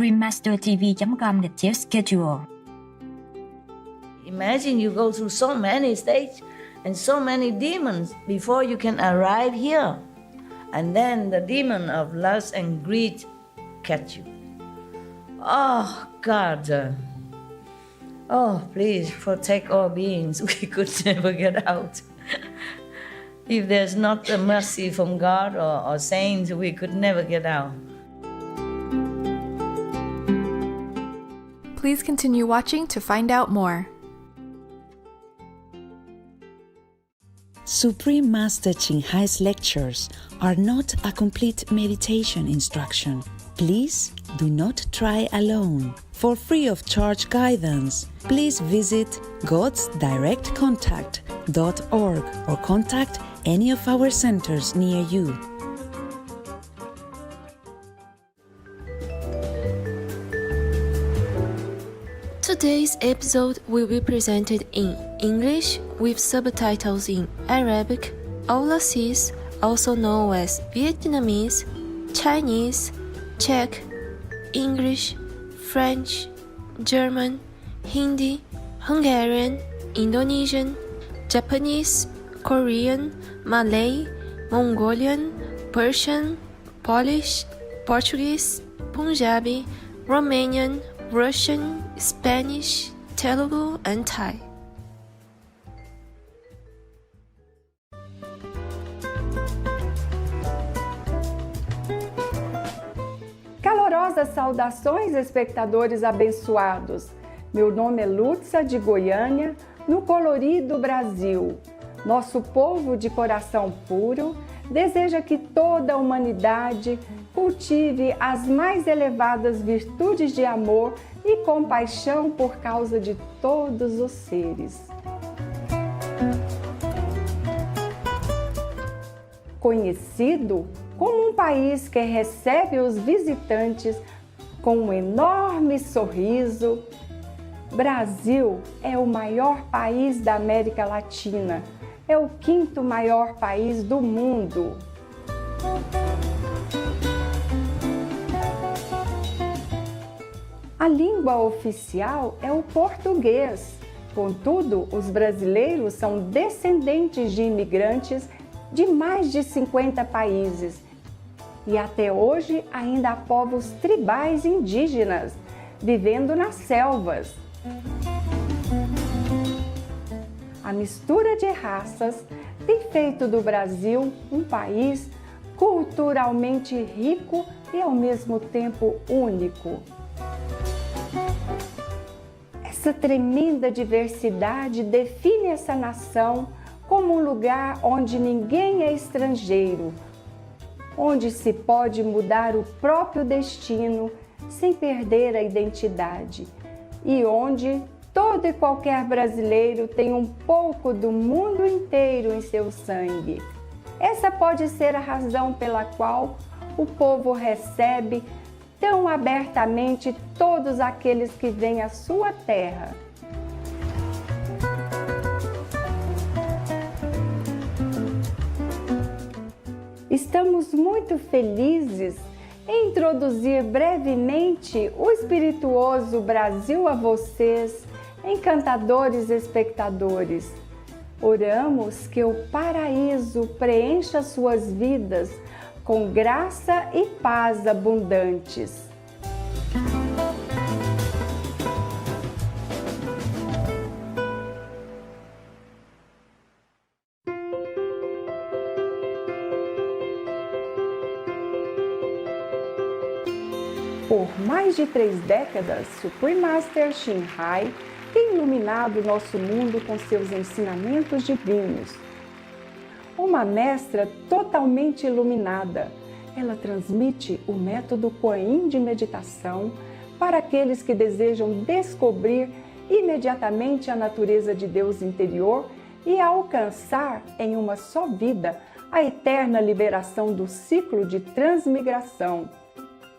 suprememastertv.com/schedule. Imagine you go through so many stages and so many demons before you can arrive here. And then the demon of lust and greed catch you. Oh, God. Oh, please protect all beings. We could never get out. If there's not a mercy from God or saints, we could never get out. Please continue watching to find out more. Supreme Master Ching Hai's lectures are not a complete meditation instruction. Please do not try alone. For free of charge guidance, please visit godsdirectcontact.org or contact any of our centers near you. Today's episode will be presented in English with subtitles in Arabic, Aulacese, also known as Vietnamese, Chinese, Czech, English, French, German, Hindi, Hungarian, Indonesian, Japanese, Korean, Malay, Mongolian, Persian, Polish, Portuguese, Punjabi, Romanian, Russian, Spanish, Telugu, and Thai. Calorosas saudações, espectadores abençoados. Meu nome é Lutza, de Goiânia, no colorido Brasil. Nosso povo de coração puro deseja que toda a humanidade cultive as mais elevadas virtudes de amor e compaixão por causa de todos os seres. Conhecido como um país que recebe os visitantes com um enorme sorriso, Brasil é o maior país da América Latina, é o 5º maior país do mundo. A língua oficial é o português. Contudo, os brasileiros são descendentes de imigrantes de mais de 50 países. E até hoje ainda há povos tribais indígenas vivendo nas selvas. A mistura de raças tem feito do Brasil um país culturalmente rico e ao mesmo tempo único. Essa tremenda diversidade define essa nação como um lugar onde ninguém é estrangeiro, onde se pode mudar o próprio destino sem perder a identidade e onde todo e qualquer brasileiro tem um pouco do mundo inteiro em seu sangue. Essa pode ser a razão pela qual o povo recebe tão abertamente todos aqueles que vêm à sua terra. Estamos muito felizes em introduzir brevemente o espirituoso Brasil a vocês, encantadores espectadores. Oramos que o paraíso preencha suas vidas com graça e paz abundantes. Por mais de 3 décadas, Supreme Master Ching Hai tem iluminado nosso mundo com seus ensinamentos divinos. Uma mestra totalmente iluminada, ela transmite o método Kuan Yin de meditação para aqueles que desejam descobrir imediatamente a natureza de Deus interior e alcançar em uma só vida a eterna liberação do ciclo de transmigração.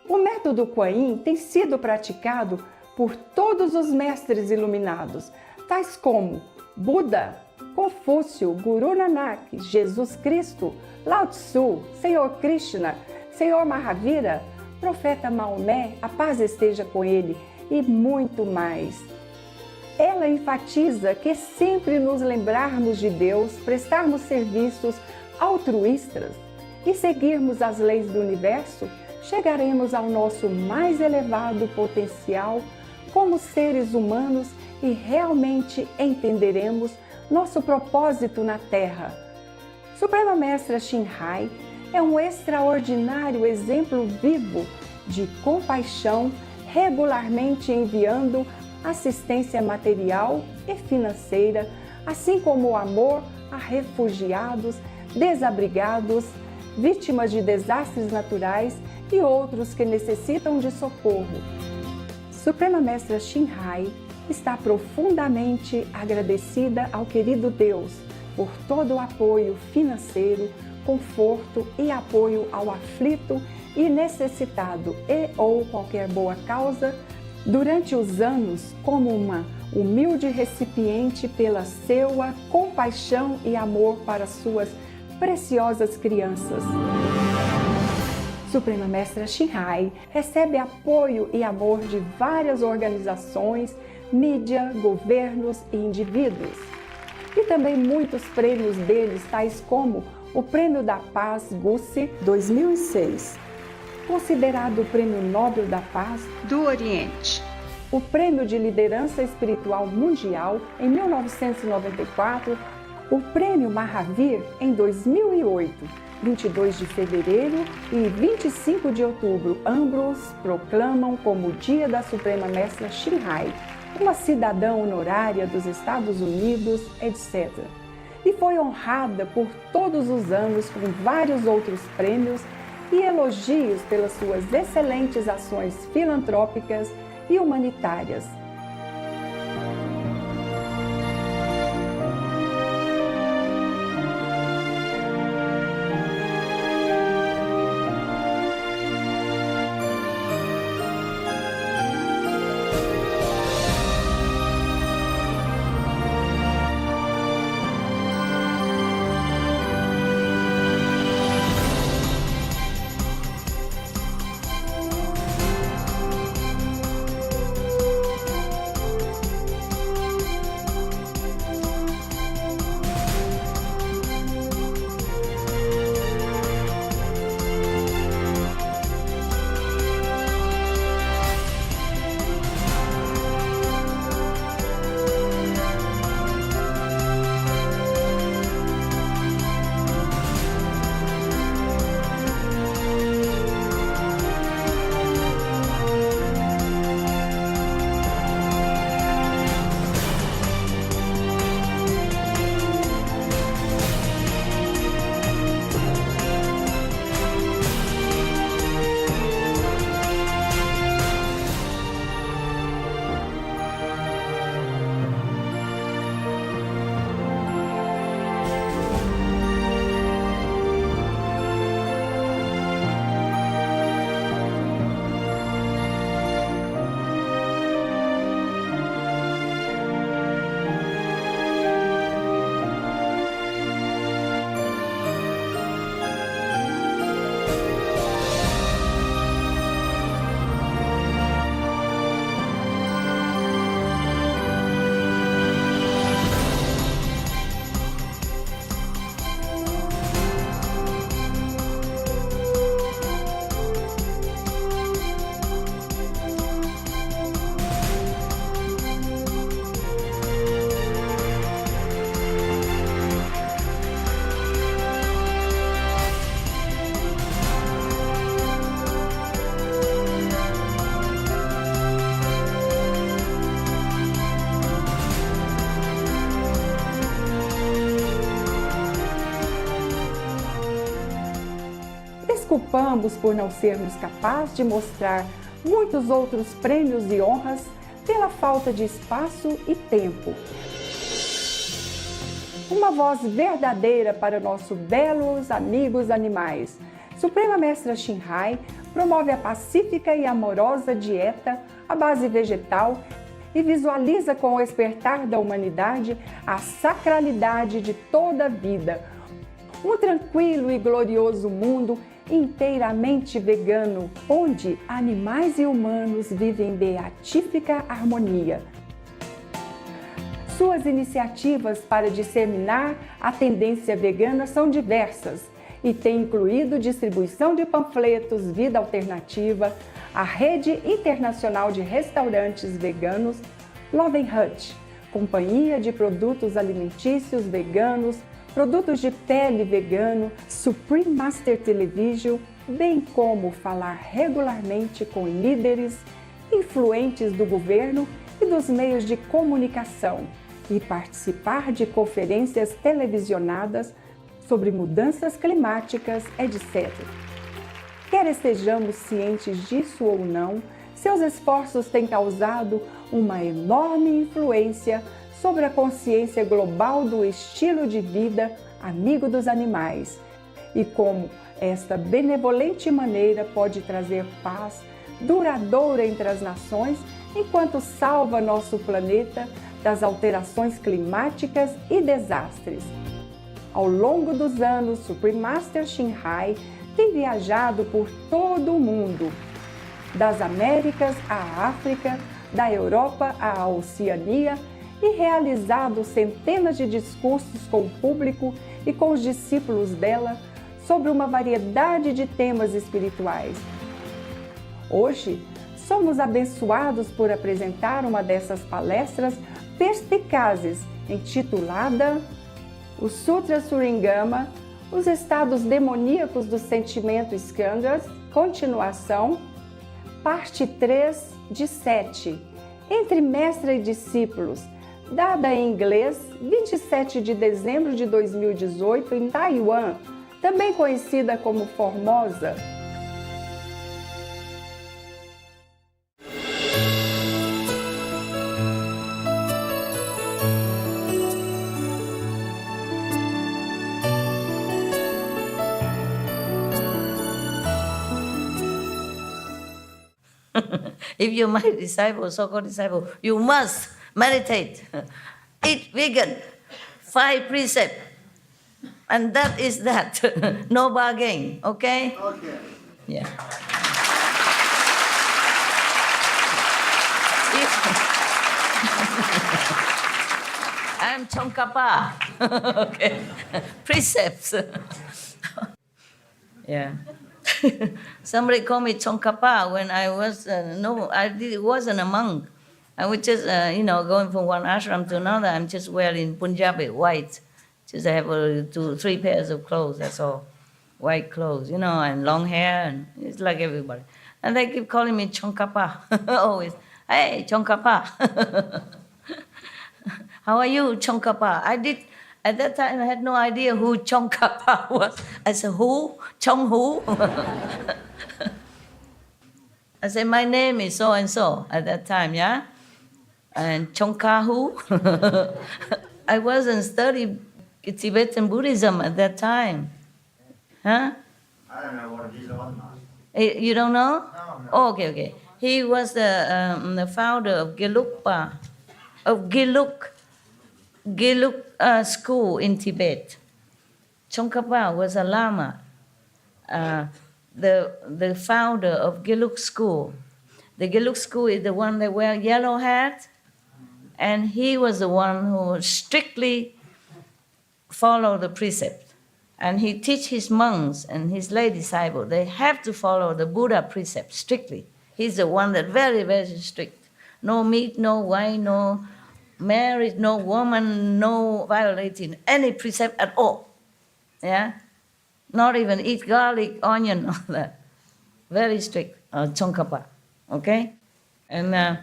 O método Kuan Yin tem sido praticado por todos os mestres iluminados, tais como Buda, Confúcio, Guru Nanak, Jesus Cristo, Lao Tzu, Senhor Krishna, Senhor Mahavira, profeta Maomé, a paz esteja com ele, e muito mais. Ela enfatiza que sempre nos lembrarmos de Deus, prestarmos serviços altruístas e seguirmos as leis do universo, chegaremos ao nosso mais elevado potencial como seres humanos e realmente entenderemos nosso propósito na Terra. Suprema Mestra Shinhai é um extraordinário exemplo vivo de compaixão, regularmente enviando assistência material e financeira, assim como o amor a refugiados, desabrigados, vítimas de desastres naturais e outros que necessitam de socorro. Suprema Mestra Shinhai está profundamente agradecida ao querido Deus por todo o apoio financeiro, conforto e apoio ao aflito e necessitado ou qualquer boa causa durante os anos como uma humilde recipiente pela sua compaixão e amor para suas preciosas crianças. Suprema Mestra Shinhai recebe apoio e amor de várias organizações, mídia, governos e indivíduos. E também muitos prêmios deles, tais como o Prêmio da Paz Gussi 2006, considerado o Prêmio Nobel da Paz do Oriente, o Prêmio de Liderança Espiritual Mundial em 1994, o Prêmio Mahavir em 2008, 22 de fevereiro e 25 de outubro, ambos proclamam como o Dia da Suprema Mestra Shinhai, uma cidadã honorária dos Estados Unidos, etc. E foi honrada por todos os anos com vários outros prêmios e elogios pelas suas excelentes ações filantrópicas e humanitárias. Desculpamos por não sermos capazes de mostrar muitos outros prêmios e honras pela falta de espaço e tempo. Uma voz verdadeira para nossos belos amigos animais. Suprema Mestra Shinhai promove a pacífica e amorosa dieta à base vegetal e visualiza com o despertar da humanidade a sacralidade de toda a vida. Um tranquilo e glorioso mundo inteiramente vegano, onde animais e humanos vivem em beatífica harmonia. Suas iniciativas para disseminar a tendência vegana são diversas e têm incluído distribuição de panfletos, vida alternativa, a rede internacional de restaurantes veganos Love Hut, companhia de produtos alimentícios veganos, produtos de pele vegano, Supreme Master Television, bem como falar regularmente com líderes, influentes do governo e dos meios de comunicação e participar de conferências televisionadas sobre mudanças climáticas, etc. Quer estejamos cientes disso ou não, seus esforços têm causado uma enorme influência sobre a consciência global do estilo de vida amigo dos animais e como esta benevolente maneira pode trazer paz duradoura entre as nações enquanto salva nosso planeta das alterações climáticas e desastres. Ao longo dos anos, Supreme Master Shinhai tem viajado por todo o mundo, das Américas à África, da Europa à Oceania, e realizado centenas de discursos com o público e com os discípulos dela sobre uma variedade de temas espirituais. Hoje, somos abençoados por apresentar uma dessas palestras perspicazes, intitulada O Sutra Surangama, os estados demoníacos do sentimento Skandhas, continuação, parte 3 de 7, entre mestre e discípulos, dada em inglês, 27 de dezembro de 2018, em Taiwan, também conhecida como Formosa. If you're my disciple, so-called disciple, you must meditate, eat vegan, 5 precepts, and that is that. No bargain, okay? Okay. Yeah. I'm Tsongkhapa. Okay. Precepts. Yeah. Somebody called me Tsongkhapa when I was, wasn't a monk. I was just, going from one ashram to another. I'm just wearing Punjabi, white. Just I have 3 pairs of clothes, that's all. White clothes, and long hair, and it's like everybody. And they keep calling me Tsongkhapa, always. Hey, Tsongkhapa. How are you, Tsongkhapa? At that time, I had no idea who Tsongkhapa was. I said, who? Chong who? I said, my name is so-and-so at that time, yeah? And Tsongkha who? I wasn't studying Tibetan Buddhism at that time. Huh? I don't know what it is either. You don't know? No. Oh, okay. He was the founder of Gelugpa, of Gelug school in Tibet. Tsongkhapa was a lama, the founder of Gelug school. The Gelug school is the one that wear yellow hat, and he was the one who strictly followed the precept. And he teach his monks and his lay disciples, they have to follow the Buddha precept strictly. He's the one that very, very strict. No meat, no wine, no marriage, no woman, no violating any precept at all. Yeah? Not even eat garlic, onion, all that. Very strict, Tsongkhapa. Okay? And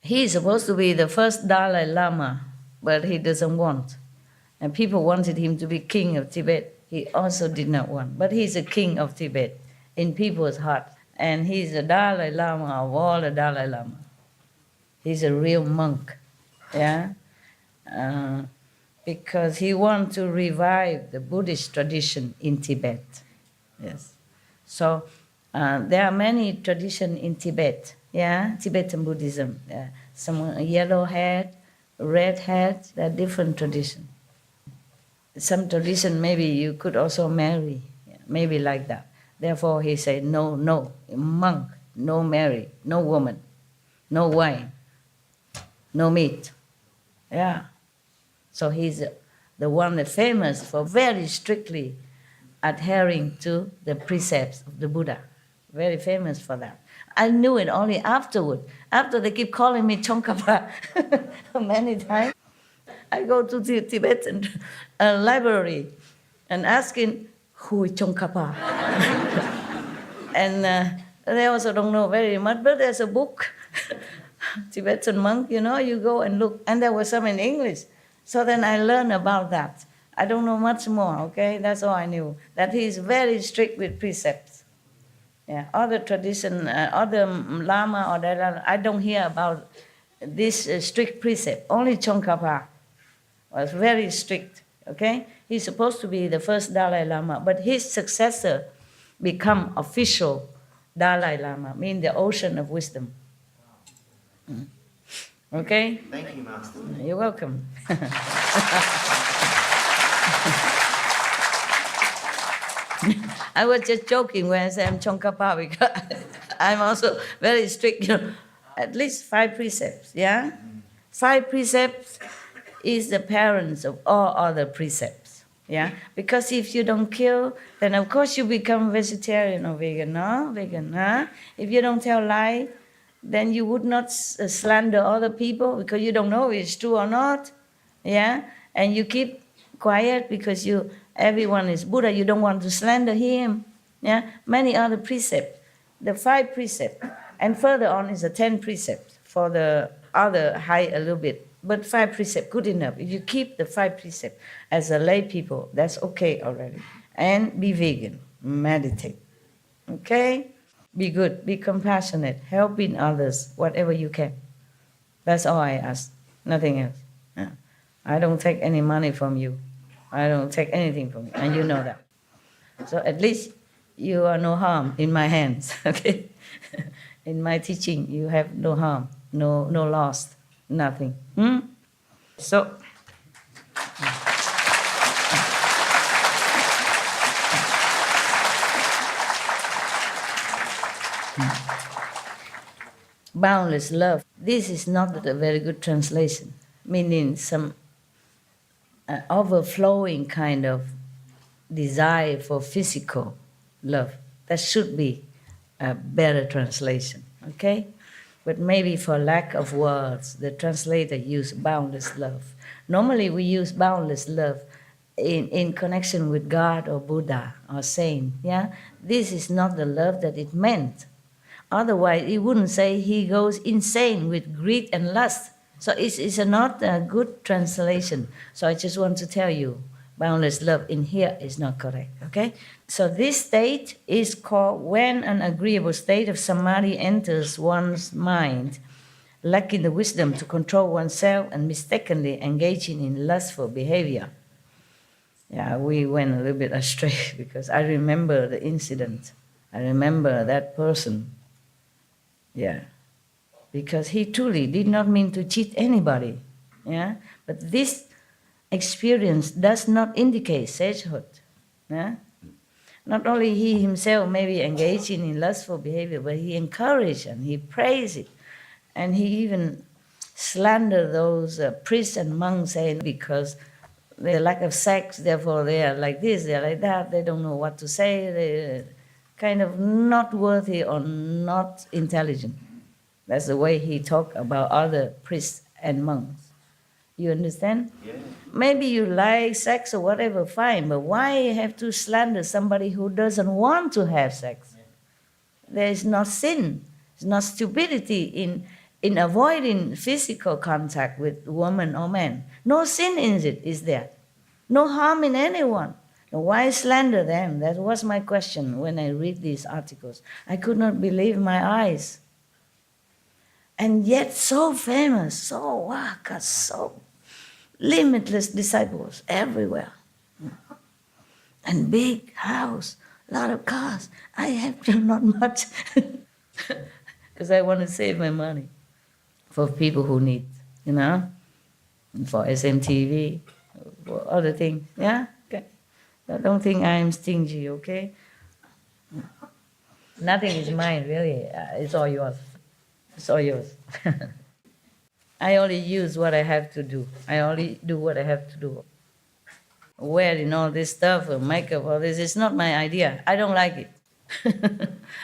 he's supposed to be the first Dalai Lama, but he doesn't want. And people wanted him to be king of Tibet. He also did not want. But he's a king of Tibet in people's heart. And he's the Dalai Lama of all the Dalai Lama. He's a real monk. Yeah? Because he wants to revive the Buddhist tradition in Tibet. Yes. So there are many traditions in Tibet. Yeah? Tibetan Buddhism. Yeah. Some yellow hat, red hat, there are different traditions. Some tradition maybe you could also marry, maybe like that. Therefore, he said, no, monk, no marry, no woman, no wine, no meat. Yeah. So he's the one that's famous for very strictly adhering to the precepts of the Buddha. Very famous for that. I knew it only afterward. After they keep calling me Tsongkhapa many times, I go to the Tibetan library and asking, who is Tsongkhapa? And they also don't know very much, but there's a book, Tibetan monk, you go and look. And there was some in English. So then I learned about that. I don't know much more, okay? That's all I knew. That he is very strict with precepts. Yeah, other tradition, other Lama or Dalai Lama, I don't hear about this strict precept. Only Tsongkhapa was very strict, okay? He's supposed to be the first Dalai Lama, but his successor become official Dalai Lama, mean the ocean of wisdom. Okay? Thank you, Master. You're welcome. I was just joking when I said I'm Tsongkhapa because I'm also very strict, at least 5 precepts, yeah? 5 precepts is the parents of all other precepts, yeah? Because if you don't kill, then of course you become vegetarian or vegan, no? Vegan, huh? If you don't tell lie, then you would not slander other people because you don't know if it's true or not, yeah? And you keep quiet because everyone is Buddha, you don't want to slander him, yeah? Many other precepts, the 5 precepts, and further on is the 10 precepts for the other high a little bit, but 5 precepts, good enough. If you keep the 5 precepts as a lay people, that's okay already. And be vegan, meditate, okay? Be good, be compassionate, helping others, whatever you can. That's all I ask, nothing else. Yeah. I don't take any money from you. I don't take anything from you, and you know that. So at least you are no harm in my hands, okay? In my teaching, you have no harm, no loss, nothing. So, boundless love. This is not a very good translation, meaning some overflowing kind of desire for physical love. That should be a better translation, okay? But maybe for lack of words, the translator used boundless love. Normally we use boundless love in connection with God or Buddha or saint, yeah? This is not the love that it meant. Otherwise, it wouldn't say he goes insane with greed and lust. So it's not a good translation. So I just want to tell you, boundless love in here is not correct, okay? So this state is called when an agreeable state of samadhi enters one's mind, lacking the wisdom to control oneself and mistakenly engaging in lustful behavior. Yeah, we went a little bit astray because I remember the incident. I remember that person. Yeah. Because he truly did not mean to cheat anybody. Yeah? But this experience does not indicate sagehood. Yeah? Not only he himself may be engaging in lustful behavior, but he encouraged and he praised it. And he even slandered those priests and monks saying because they lack of sex, therefore they are like this, they are like that, they don't know what to say, they're kind of not worthy or not intelligent. That's the way he talked about other priests and monks. You understand? Yeah. Maybe you like sex or whatever, fine, but why you have to slander somebody who doesn't want to have sex? There is no sin, there's no stupidity in avoiding physical contact with woman or man. No sin in it, is there? No harm in anyone. Why slander them? That was my question when I read these articles. I could not believe my eyes. And yet so famous, so got so limitless disciples everywhere. And big house, a lot of cars. I have not much because I want to save my money for people who need, for SMTV, for other things, yeah? Okay. But don't think I am stingy, okay? Nothing is mine, really. It's all yours. It's all yours. I only use what I have to do. I only do what I have to do. Wearing all this stuff, makeup, all this, it's not my idea. I don't like it.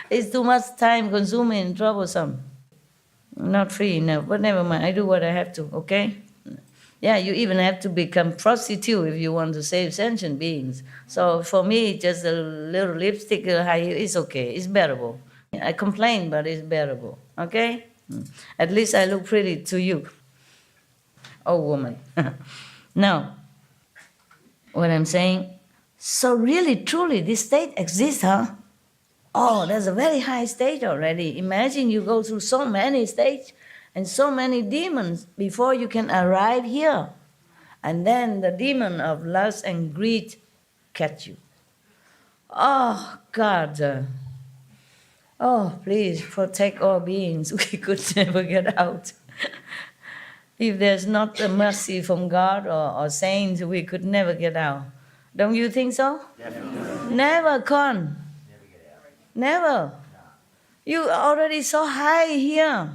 It's too much time consuming and troublesome. Not free enough, but never mind. I do what I have to, okay? Yeah, you even have to become prostitute if you want to save sentient beings. So for me, just a little lipstick, high heel, it's okay. It's bearable. I complain, but it's bearable, okay? At least I look pretty to you. Oh, woman. Now, what I'm saying, so really, truly, this state exists, huh? Oh, there's a very high stage already. Imagine you go through so many stages and so many demons before you can arrive here. And then the demon of lust and greed catch you. Oh, God. Oh, please protect all beings. We could never get out. If there's not a mercy from God or saints, we could never get out. Don't you think so? Definitely. Never, Con. Never. You are already so high here.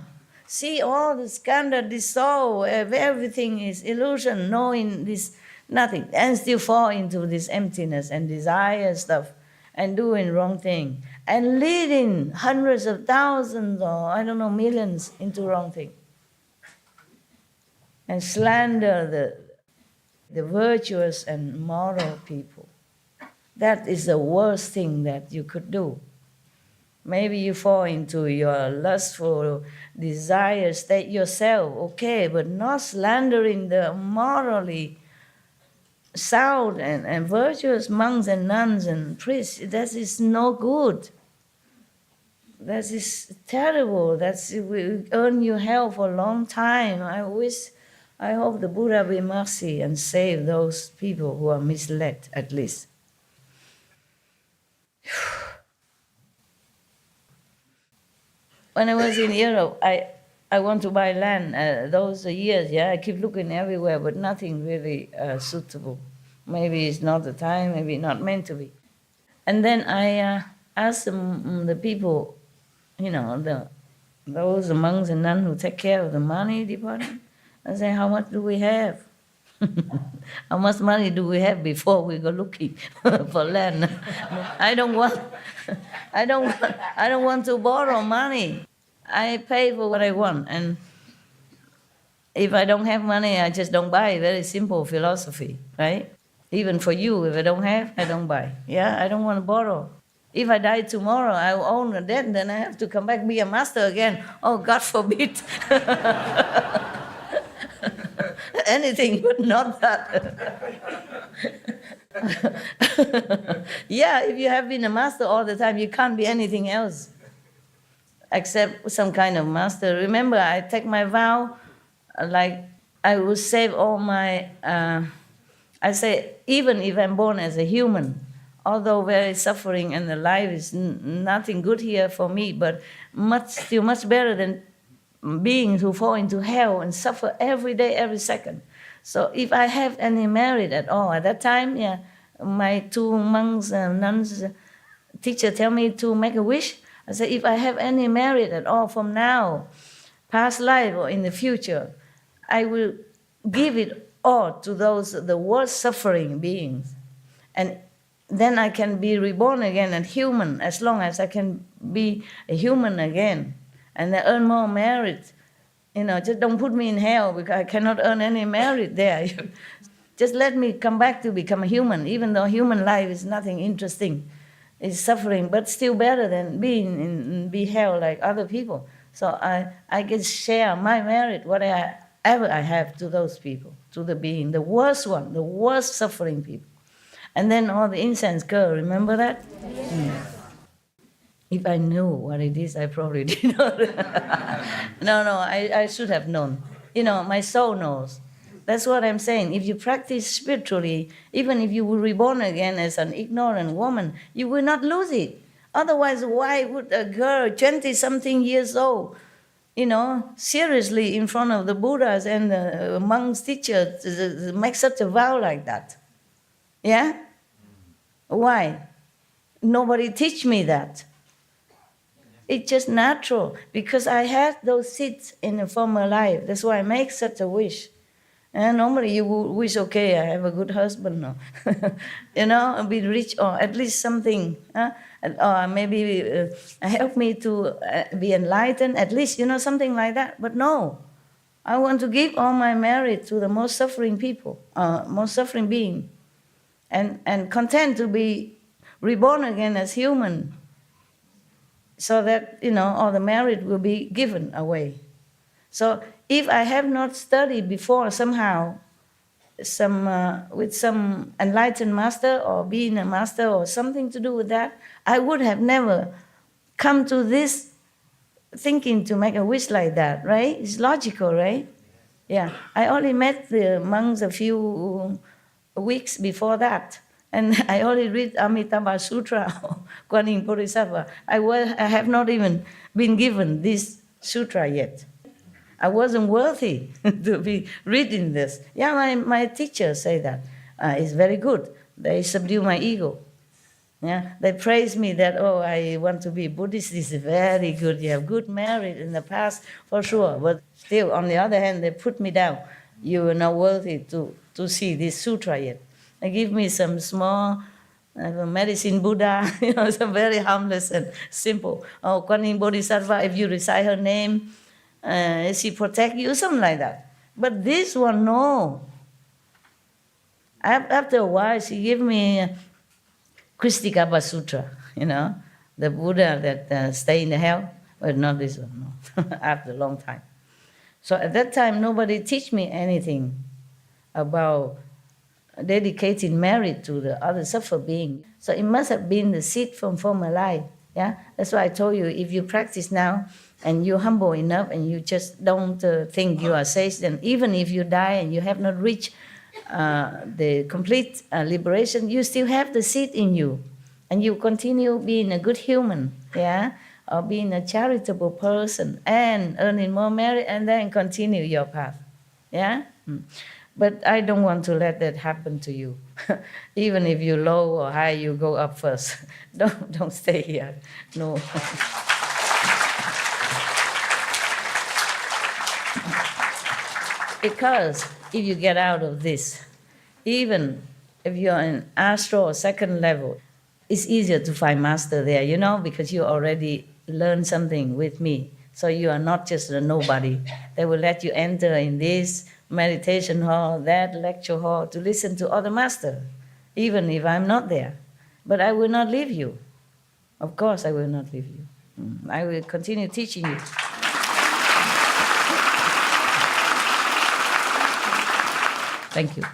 See all the skandha dissolve, everything is illusion, knowing this, nothing, and still fall into this emptiness and desire stuff and doing wrong thing and leading hundreds of thousands or I don't know, millions into wrong thing. And slander the virtuous and moral people. That is the worst thing that you could do. Maybe you fall into your lustful desire state yourself, okay, but not slandering the morally sound and virtuous monks and nuns and priests. That is no good. That is terrible. That will earn you hell for a long time. I hope the Buddha be mercy and save those people who are misled, at least. When I was in Europe, I want to buy land. Those years, I keep looking everywhere, but nothing really suitable. Maybe it's not the time, maybe not meant to be. And then I asked the people, those monks and nuns who take care of the money department, I say, how much do we have? How much money do we have before we go looking for land? I don't want to borrow money. I pay for what I want, and if I don't have money, I just don't buy. Very simple philosophy, right? Even for you, if I don't have, I don't buy. Yeah, I don't want to borrow. If I die tomorrow, I will own a debt, then I have to come back be a master again. Oh, God forbid. Anything but not that. Yeah, if you have been a master all the time, you can't be anything else except some kind of master. Remember, I take my vow, like I will save all my, I say, even if I'm born as a human, although very suffering and the life is nothing good here for me, but still much better than beings who fall into hell and suffer every day, every second. So if I have any merit at all, at that time, my two monks and nuns, teacher tell me to make a wish. I say, if I have any merit at all from now, past life or in the future, I will give it all to the worst suffering beings. And then I can be reborn again and human, as long as I can be a human again. And I earn more merit. Just don't put me in hell because I cannot earn any merit there. Just let me come back to become a human, even though human life is nothing interesting. It's suffering, but still better than be hell like other people. So I can share my merit, whatever I have, to those people, to the being, the worst one, the worst suffering people. And then all the incense girl, remember that? Yeah. If I knew what it is, I probably did not. No, I should have known. My soul knows. That's what I'm saying. If you practice spiritually, even if you were reborn again as an ignorant woman, you will not lose it. Otherwise, why would a girl, 20-something years old, seriously in front of the Buddhas and the monks' teachers, make such a vow like that? Yeah? Why? nobody teach me that. It's just natural because I had those seeds in a former life. That's why I make such a wish. And normally you would wish, okay, I have a good husband, or, be rich, or at least something, or maybe help me to be enlightened, at least, something like that. But no, I want to give all my merit to the most suffering people, most suffering being, and content to be reborn again as human, so that, all the merit will be given away. So if I have not studied before somehow, with some enlightened master or being a master or something to do with that, I would have never come to this thinking to make a wish like that, right? It's logical, right? Yeah. I only met the monks a few weeks before that. And I only read Amitabha Sutra or Kuan Yin Bodhisattva. I have not even been given this sutra yet. I wasn't worthy to be reading this. Yeah, my teachers say that. It's very good. They subdue my ego. Yeah, they praise me that, I want to be Buddhist. This is very good. You have good merit in the past, for sure. But still, on the other hand, they put me down. You are not worthy to see this sutra yet. They give me some small medicine Buddha, some very harmless and simple. Oh, Kuan Yin Bodhisattva, if you recite her name, she protect you, something like that. But this one, no. After a while, she gave me Kristikapa Sutra, the Buddha that stay in the hell. But not this one, no. After a long time. So at that time, nobody teach me anything about dedicating merit to the other suffer being. So it must have been the seed from former life. Yeah, that's why I told you, if you practice now and you're humble enough and you just don't think you are sage, then even if you die and you have not reached the complete liberation, you still have the seed in you, and you continue being a good human, yeah, or being a charitable person and earning more merit, and then continue your path, yeah. But I don't want to let that happen to you. Even if you're low or high, you go up first. Don't stay here. No. Because if you get out of this, even if you're in astral or second level, it's easier to find master there, because you already learned something with me. So you are not just a nobody. They will let you enter in this meditation hall, that lecture hall, to listen to other masters, even if I'm not there. But I will not leave you. Of course I will not leave you. I will continue teaching you. Thank you.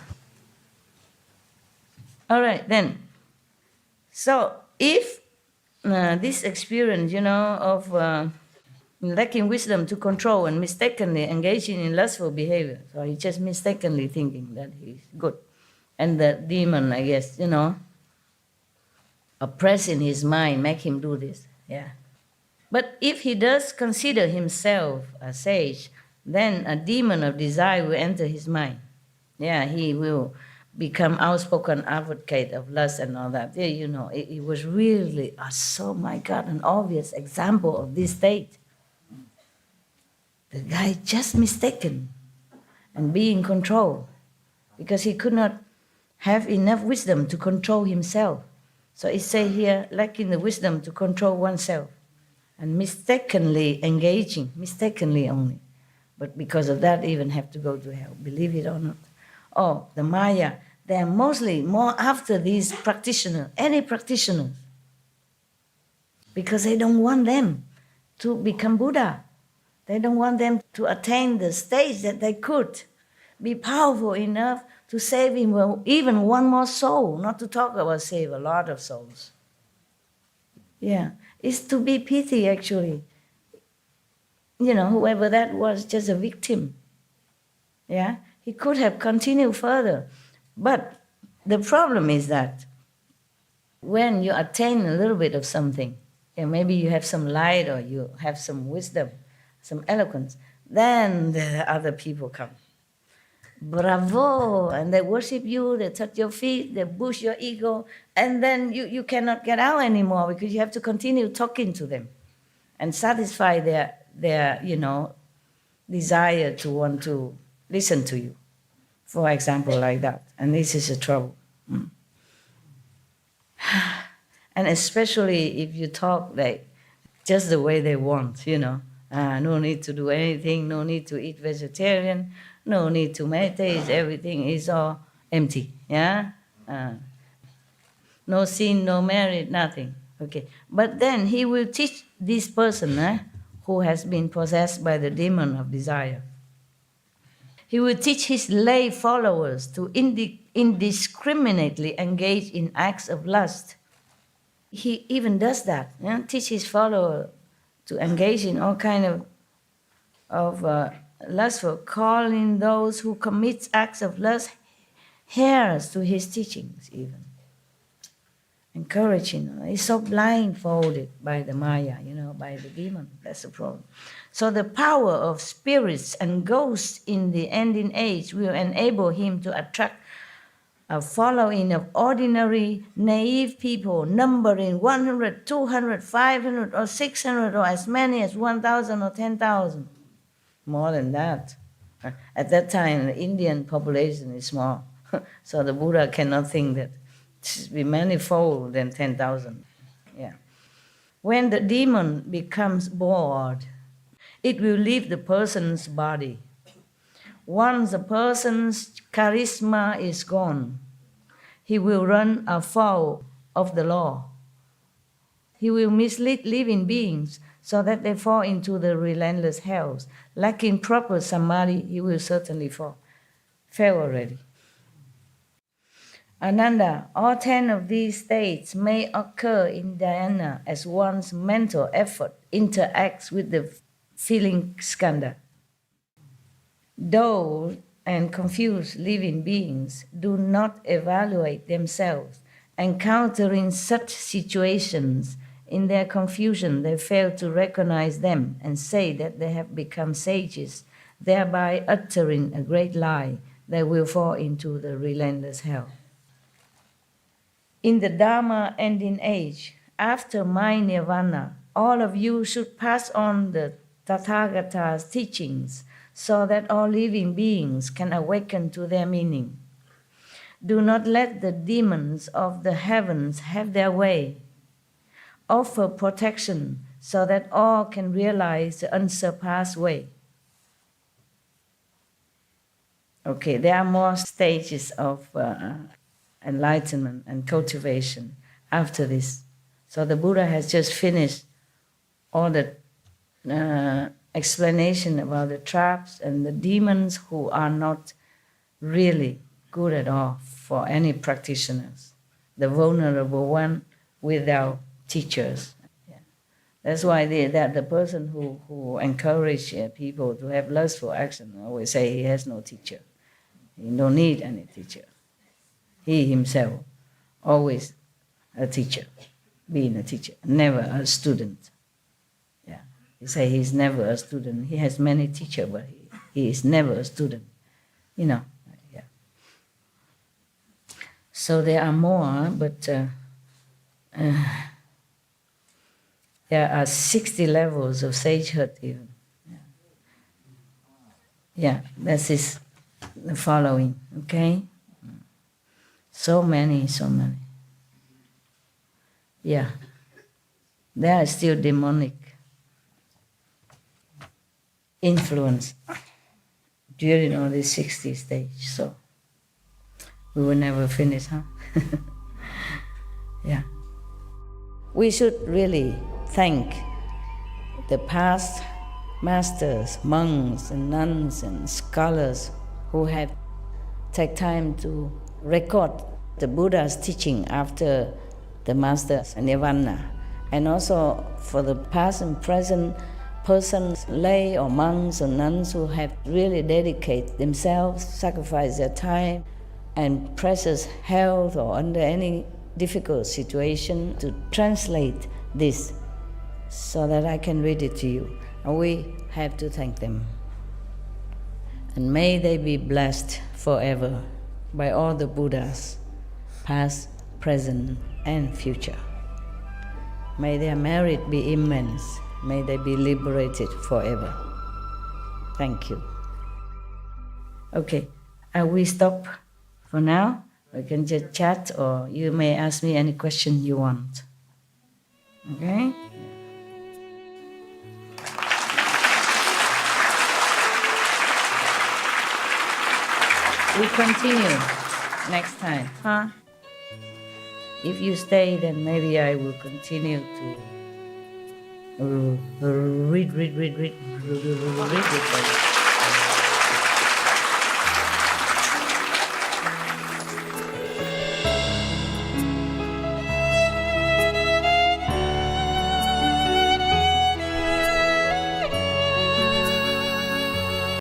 All right, then. So if this experience, of lacking wisdom to control and mistakenly engaging in lustful behavior, so he's just mistakenly thinking that he's good. And the demon, I guess, oppressing his mind, make him do this, yeah. But if he does consider himself a sage, then a demon of desire will enter his mind. Yeah, he will become outspoken advocate of lust and all that. Yeah, it was really, my God, an obvious example of this state. The guy just mistaken and be in control because he could not have enough wisdom to control himself. So it says here, lacking the wisdom to control oneself and mistakenly engaging, mistakenly only. But because of that, even have to go to hell, believe it or not. Oh, the Maya, they are mostly more after these practitioners, any practitioners, because they don't want them to become Buddha. They don't want them to attain the stage that they could be powerful enough to save even one more soul, not to talk about save a lot of souls. Yeah, it's to be pity, actually. Whoever that was, just a victim. Yeah, he could have continued further. But the problem is that when you attain a little bit of something, and maybe you have some light or you have some wisdom, some eloquence, then the other people come. bravo, and they worship you, they touch your feet, they boost your ego, and then you cannot get out anymore because you have to continue talking to them and satisfy their desire to want to listen to you, for example, like that. And this is a trouble. And especially if you talk like just the way they want, no need to do anything, no need to eat vegetarian, no need to meditate, everything is all empty, yeah? No sin, no merit, nothing, okay. But then he will teach this person who has been possessed by the demon of desire. He will teach his lay followers to indiscriminately engage in acts of lust. He even does that, teach his follower to engage in all kind of lustful, calling those who commit acts of lust heirs to his teachings even. Encouraging, he's so blindfolded by the Maya, by the demon, that's the problem. So the power of spirits and ghosts in the ending age will enable him to attract a following of ordinary, naive people numbering 100, 200, 500, or 600, or as many as 1,000 or 10,000. More than that. At that time, the Indian population is small, so the Buddha cannot think that it should be manifold than 10,000. Yeah. When the demon becomes bored, it will leave the person's body. Once a person's charisma is gone, he will run afoul of the law. He will mislead living beings so that they fall into the relentless hells. Lacking proper samadhi, he will certainly fall. Fell already. Ananda, all 10 of these states may occur in dhyana as one's mental effort interacts with the feeling skandha. Dull and confused living beings do not evaluate themselves. Encountering such situations, in their confusion, they fail to recognize them and say that they have become sages, thereby uttering a great lie that will fall into the relentless hell. In the Dharma ending age, after my nirvana, all of you should pass on the Tathagata's teachings so that all living beings can awaken to their meaning. Do not let the demons of the heavens have their way. Offer protection so that all can realize the unsurpassed way. Okay, there are more stages of enlightenment and cultivation after this. So the Buddha has just finished all the explanation about the traps and the demons who are not really good at all for any practitioners. The vulnerable one without teachers. Yeah. That's why the person who encourage people to have lustful action always say he has no teacher. He don't need any teacher. He himself always a teacher, being a teacher, never a student. Yeah, he say he's never a student. He has many teachers, but he is never a student. Yeah. So there are more, but there are 60 levels of sagehood even. Yeah, that is the following. Okay. So many. Yeah. They are still demonic influence during all these 60 stages. So we will never finish, huh? Yeah. We should really thank the past masters, monks and nuns and scholars who have taken time to record the Buddha's teaching after the master's nirvana, and also for the past and present persons, lay or monks or nuns who have really dedicated themselves, sacrificed their time and precious health or under any difficult situation to translate this so that I can read it to you. And we have to thank them. And may they be blessed forever by all the Buddhas, past, present, and future. May their merit be immense. May they be liberated forever. Thank you. Okay, we stop for now. We can just chat, or you may ask me any question you want. Okay? We continue next time, huh? If you stay, then maybe I will continue to read it.